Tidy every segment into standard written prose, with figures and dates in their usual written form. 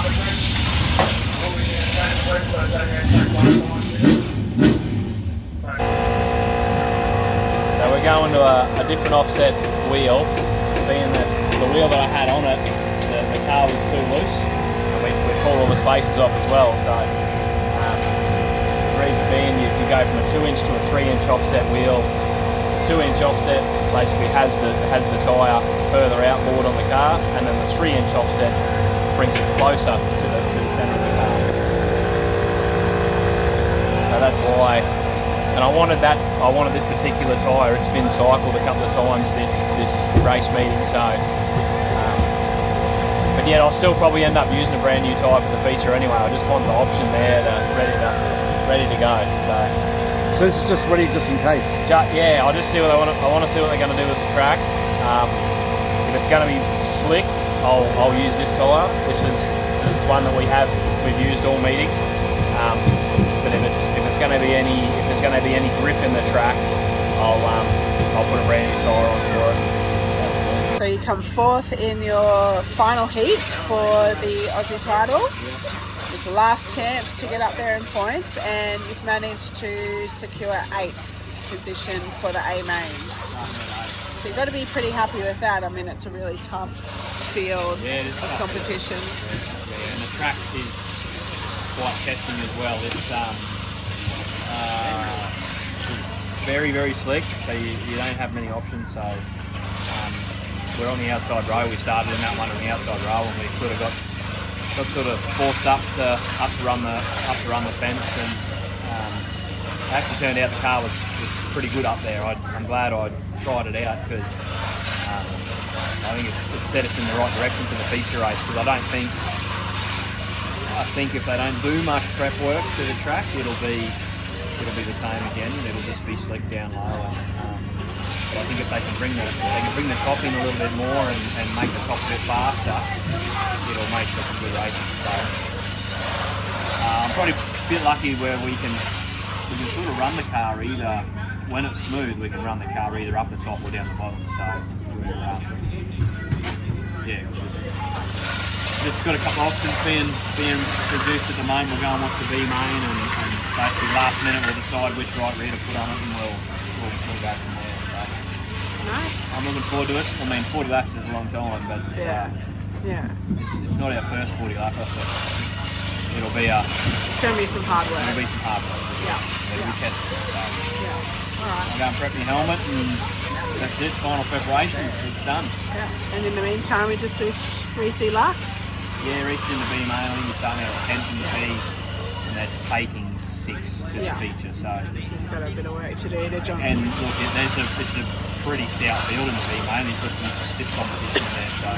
So we're going to a different offset wheel, being that the wheel that I had on it, the car was too loose, and we pulled all the spaces off as well. So the reason being, you go from a 2-inch to a 3-inch offset wheel. 2-inch offset basically has the tyre further outboard on the car, and then the 3-inch offset brings it closer to the centre of the car. So that's why. And I wanted this particular tyre. It's been cycled a couple of times this race meeting, so but yet I'll still probably end up using a brand new tyre for the feature anyway. I just want the option there ready to go. So this is just ready just in case. Yeah, I'll just see what I want to see what they're going to do with the track. If it's going to be slick, I'll use this tyre. This is one that we've used all meeting. But if there's going to be any grip in the track, I'll put a brand new tyre on for it. So you come fourth in your final heat for the Aussie Title. It's the last chance to get up there in points, and you've managed to secure 8th position for the A main. So you've got to be pretty happy with that. I mean, it's a really tough field of competition. Yeah, and the track is quite testing as well. It's very, very slick, so you don't have many options. So we're on the outside row. We started in that one on the outside row, and we sort of got forced up to run the fence, and it actually turned out the car was pretty good up there. I'm glad I tried it out, because I think it's set us in the right direction for the feature race. Because I think if they don't do much prep work to the track, it'll be the same again. It'll just be slick down low. But I think if they can bring the top in a little bit more and make the top a bit faster, it'll make for some good racing. So I'm probably a bit lucky where we can sort of run the car either, when it's smooth, we can run the car either up the top or down the bottom. So we've just got a couple of options being produced at the moment. We're going what's the B main, and basically last minute we'll decide which right rear to put on it, and we'll go from there. So Nice. I'm looking forward to it. I mean, 40 laps is a long time, but it's not our first 40 lap. It'll be it's going to be some hard work. It'll be some hard work. It'll be tested. So. All right. I'll go and prep my helmet, and that's it. Final preparations. It's done. Yeah. And in the meantime, we just wish Rhys luck. Yeah, Rhys in the B main. I think we're starting out at 10th in the B, and they're taking 6 to the feature. So he's got a bit of work to do to jump. And look, it's a pretty stout field in the B main. He's got some stiff competition there, so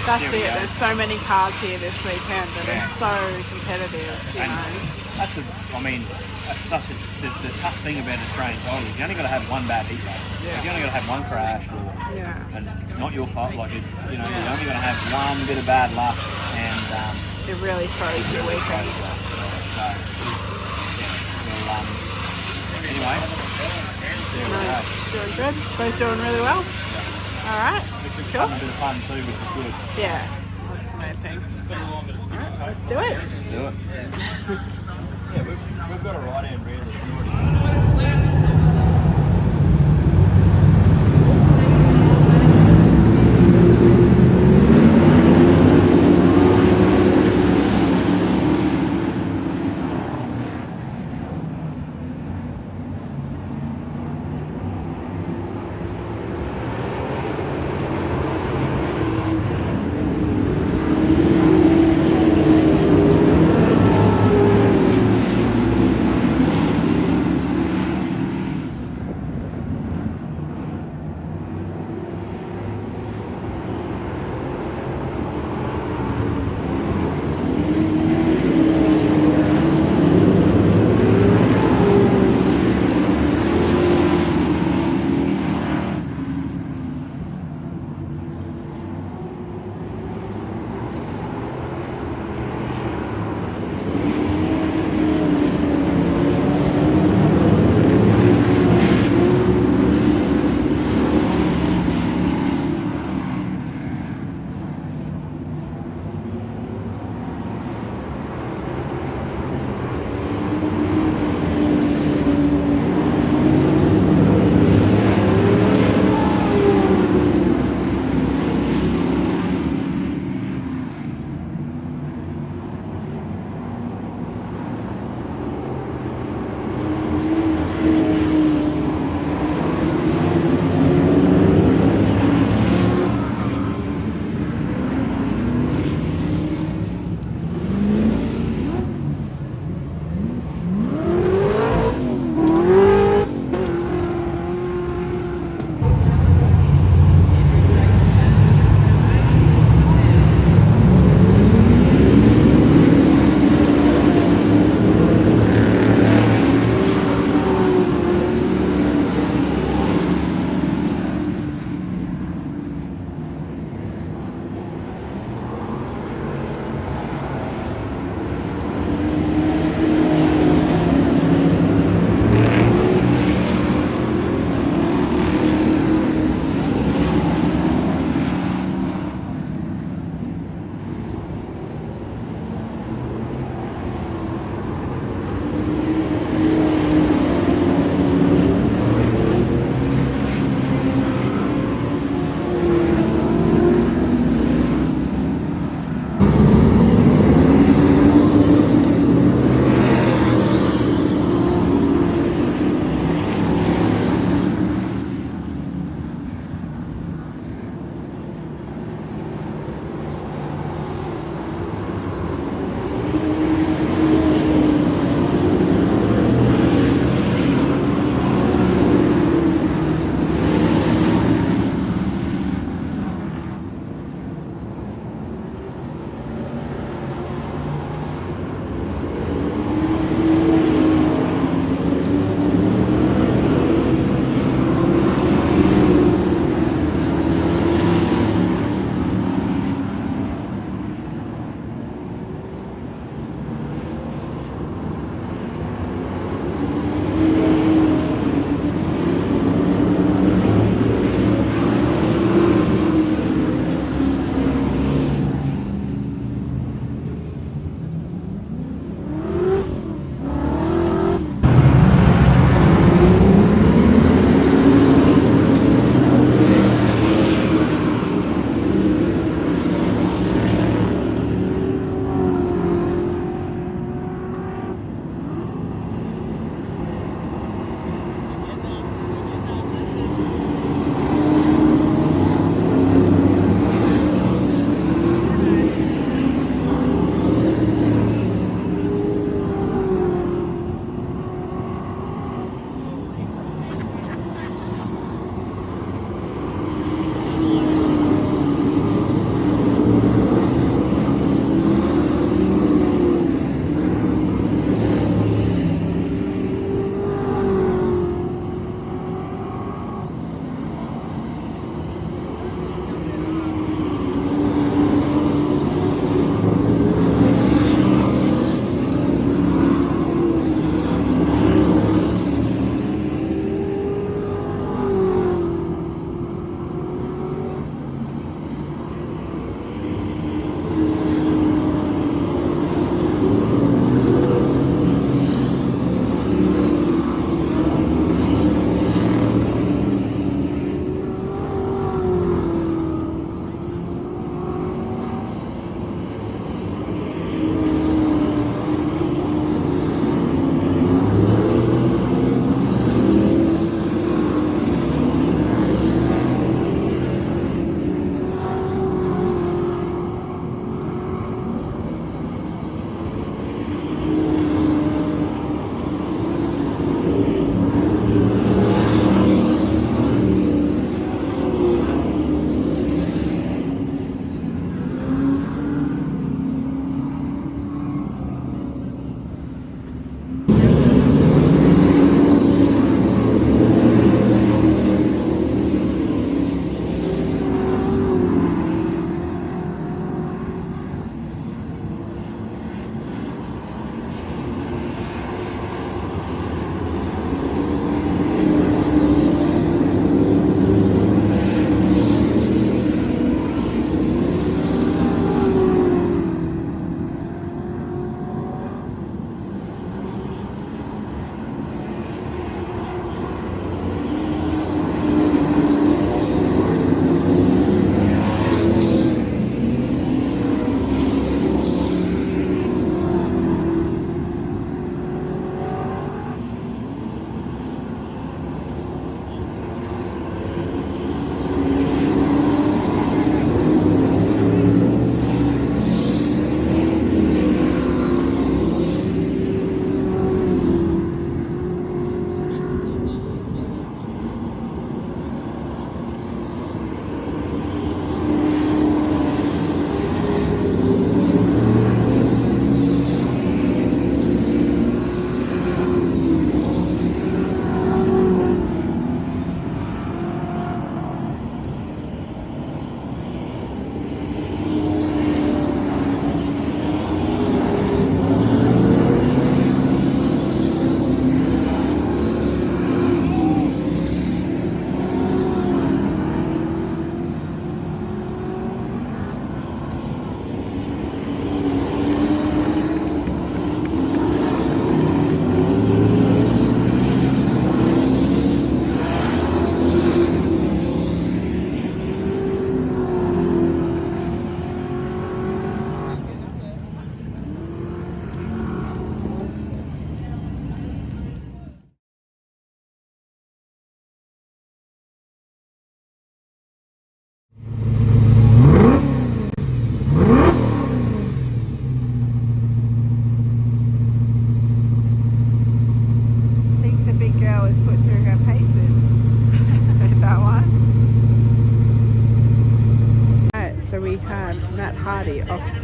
that's it. There's so many cars here this weekend that are so competitive. You know. That's such the tough thing about Australian Title is you only got to have one bad heat race. You only got to have one crash, and not your fault. Like you only got to have one bit of bad luck, and it really throws your weekend. So anyway, nice, doing good. Both doing really well. All right, cool. A bit of fun too, which is good. Yeah, that's the main thing. All right, let's do it. Let's do it. Yeah, we've got a right hand rear that's already.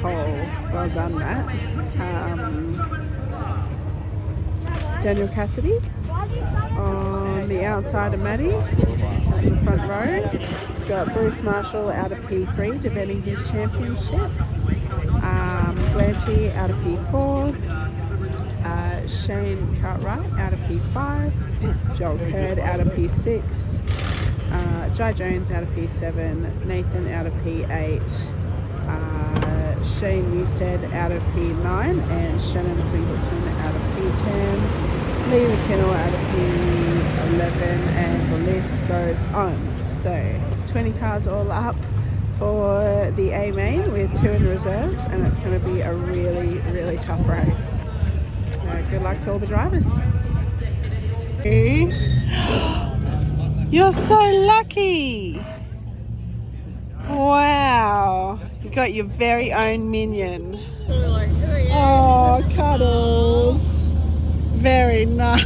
pole. Well done, Matt. Daniel Cassidy on the outside of Matty in the front row. Got Bruce Marshall out of P3 defending his championship. Blanchie out of P4. Shane Cartwright out of P5. Joel Curd out of P6. Jai Jones out of P7. Nathan out of P8. Shane Newstead out of P9 and Shannon Singleton out of P10. Lee McKinnell out of P11, and the list goes on. So 20 cars all up for the A main with 2 in reserves, and it's going to be a really, really tough race. Good luck to all the drivers. You're so lucky! Wow, you got your very own minion. Oh, Cuddles. Very nice.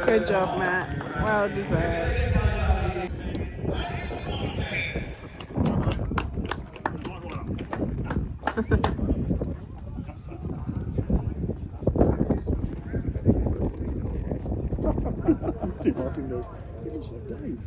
Good job, Matt. Well deserved. Tim asked him to, he looks like Dave.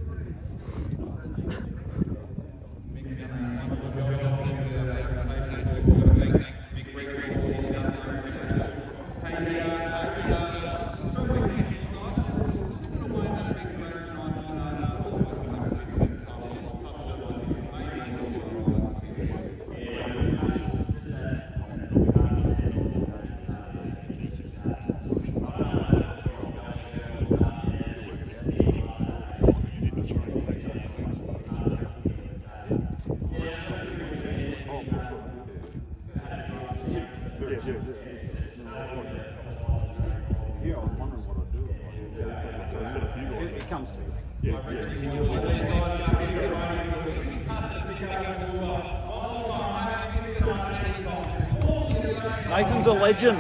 Nathan's a legend.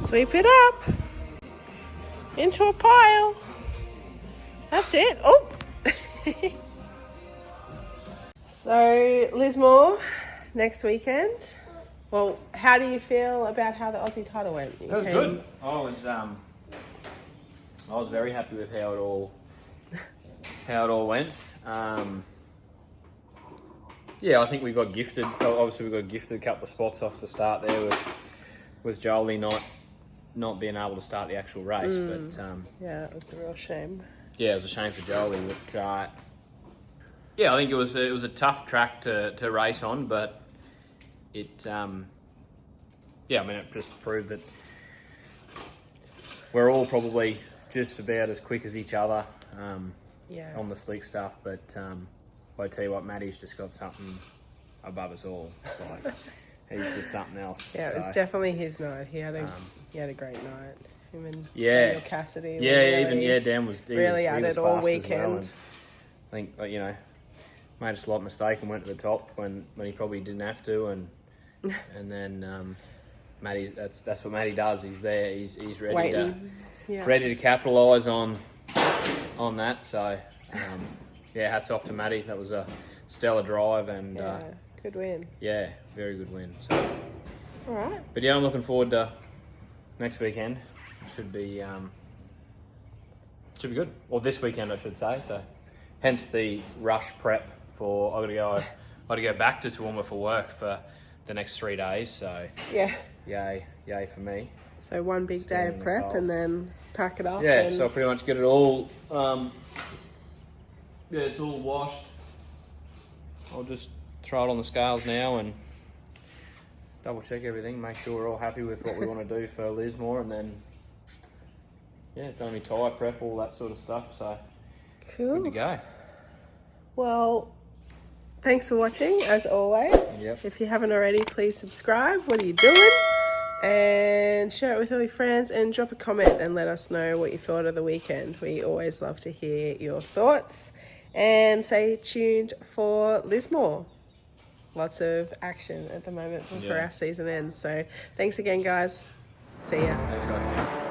Sweep it up into a pile. That's it. Oh. So, Lismore, next weekend. Well, how do you feel about how the Aussie title went? That was good. I was very happy with how it all went. Yeah, I think we got gifted. Obviously, we got gifted a couple of spots off the start there with Jolie not being able to start the actual race. But yeah, that was a real shame. Yeah, it was a shame for Jolie. But yeah, I think it was a tough track to race on, but it yeah, I mean, it just proved that we're all probably just about as quick as each other on the slick stuff. But I tell you what, Matty's just got something above us all. Like, he's just something else. Yeah, it was definitely his night. He had a great night. Him and Yeah. Daniel Cassidy. Dan was really at it all weekend. And I think made a slight mistake and went to the top when he probably didn't have to, and then Matty, that's what Matty does. He's there. He's ready ready to capitalise on that. So yeah, hats off to Matty. That was a stellar drive and good win. Yeah, very good win. So all right. But yeah, I'm looking forward to next weekend. Should be good. Or this weekend, I should say. So hence the rush prep for I got to go back to Toowoomba for work for the next 3 days. So yeah. Yay. yay for me. So one big day of prep and then pack it up. Yeah, and... so I'll pretty much get it all, yeah, it's all washed. I'll just throw it on the scales now and double check everything, make sure we're all happy with what we want to do for Lismore, and then, yeah, done me tyre prep, all that sort of stuff, so cool. good to go. Well, thanks for watching, as always. Yep. If you haven't already, please subscribe. What are you doing? And share it with all your friends and drop a comment and let us know what you thought of the weekend. We always love to hear your thoughts. And stay tuned for Lismore. Lots of action at the moment before our season ends. So thanks again, guys. See ya. Thanks, guys.